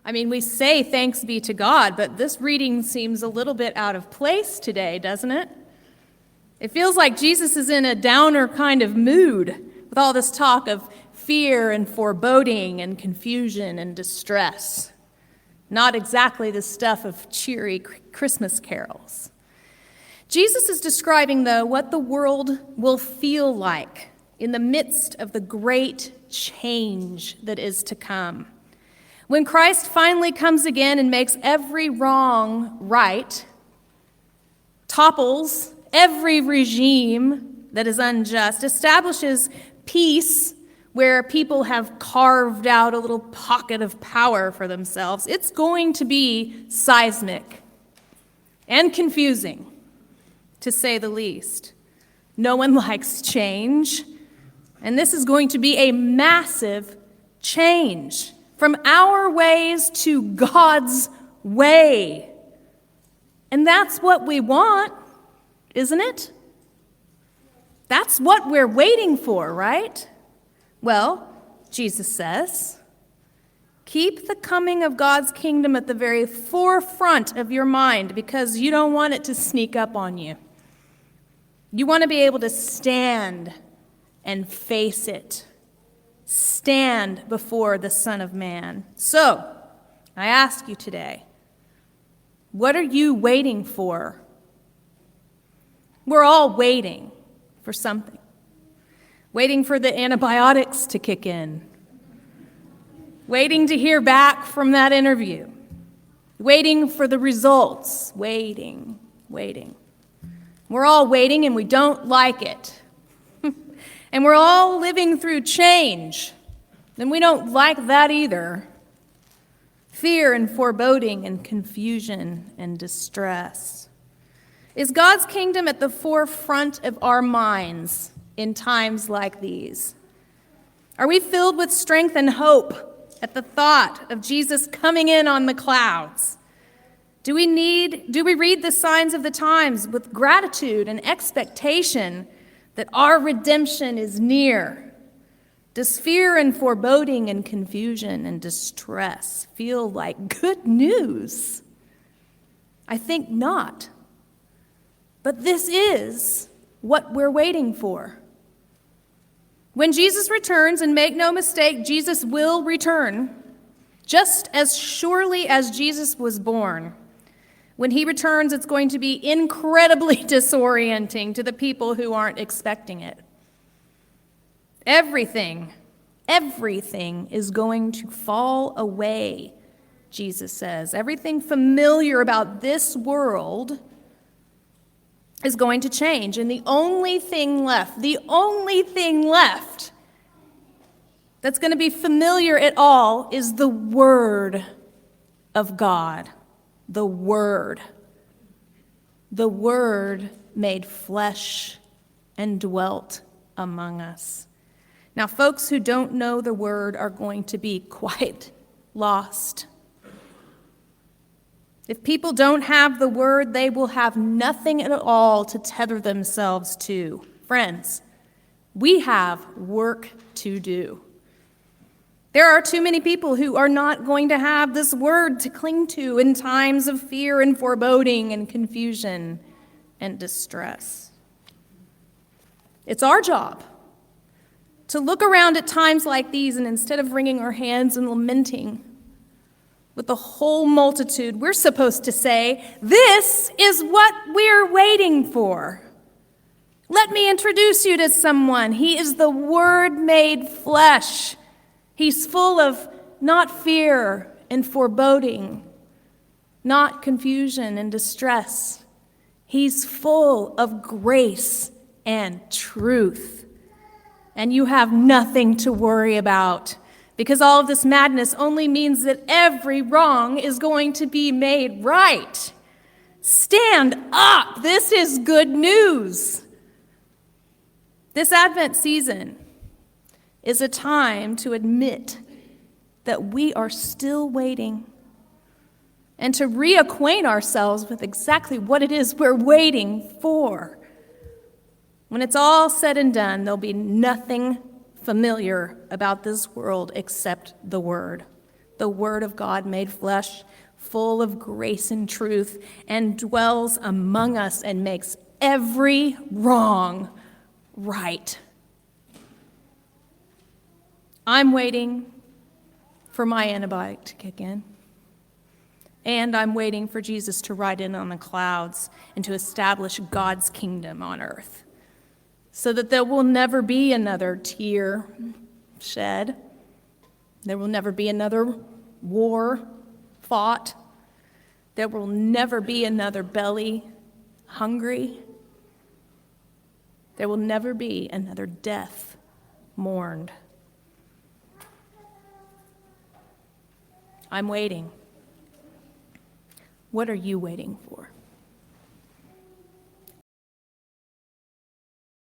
I mean, we say thanks be to God, but this reading seems a little bit out of place today, doesn't it? It feels like Jesus is in a downer kind of mood with all this talk of fear and foreboding and confusion and distress. Not exactly the stuff of cheery Christmas carols. Jesus is describing, though, what the world will feel like in the midst of the great change that is to come. When Christ finally comes again and makes every wrong right, topples every regime that is unjust, establishes peace where people have carved out a little pocket of power for themselves, it's going to be seismic and confusing, to say the least. No one likes change, and this is going to be a massive change from our ways to God's way. And that's what we want, isn't it? That's what we're waiting for, right? Well, Jesus says, keep the coming of God's kingdom at the very forefront of your mind because you don't want it to sneak up on you. You want to be able to stand and face it. Stand before the Son of Man. So, I ask you today, what are you waiting for? We're all waiting for something. Waiting for the antibiotics to kick in. Waiting to hear back from that interview. Waiting for the results. Waiting. We're all waiting and we don't like it. And we're all living through change, and we don't like that either. Fear and foreboding and confusion and distress. Is God's kingdom at the forefront of our minds in times like these? Are we filled with strength and hope at the thought of Jesus coming in on the clouds? Do we read the signs of the times with gratitude and expectation that our redemption is near? Does fear and foreboding and confusion and distress feel like good news? I think not. But this is what we're waiting for. When Jesus returns, and make no mistake, Jesus will return, just as surely as Jesus was born. When he returns, it's going to be incredibly disorienting to the people who aren't expecting it. Everything is going to fall away, Jesus says. Everything familiar about this world is going to change. And the only thing left that's going to be familiar at all is the Word of God. The Word made flesh and dwelt among us. Now, folks who don't know the Word are going to be quite lost. If people don't have the Word, they will have nothing at all to tether themselves to. Friends, we have work to do. There are too many people who are not going to have this Word to cling to in times of fear and foreboding and confusion and distress. It's our job to look around at times like these, and instead of wringing our hands and lamenting with the whole multitude, we're supposed to say, this is what we're waiting for. Let me introduce you to someone. He is the Word made flesh. He's full of not fear and foreboding, not confusion and distress. He's full of grace and truth. And you have nothing to worry about, because all of this madness only means that every wrong is going to be made right. Stand up. This is good news. This Advent season is a time to admit that we are still waiting and to reacquaint ourselves with exactly what it is we're waiting for. When it's all said and done, there'll be nothing familiar about this world except the Word. the Word of God made flesh, full of grace and truth, and dwells among us and makes every wrong right. I'm waiting for my antibiotic to kick in. And I'm waiting for Jesus to ride in on the clouds and to establish God's kingdom on earth, so that there will never be another tear shed. There will never be another war fought. There will never be another belly hungry. There will never be another death mourned. I'm waiting. What are you waiting for?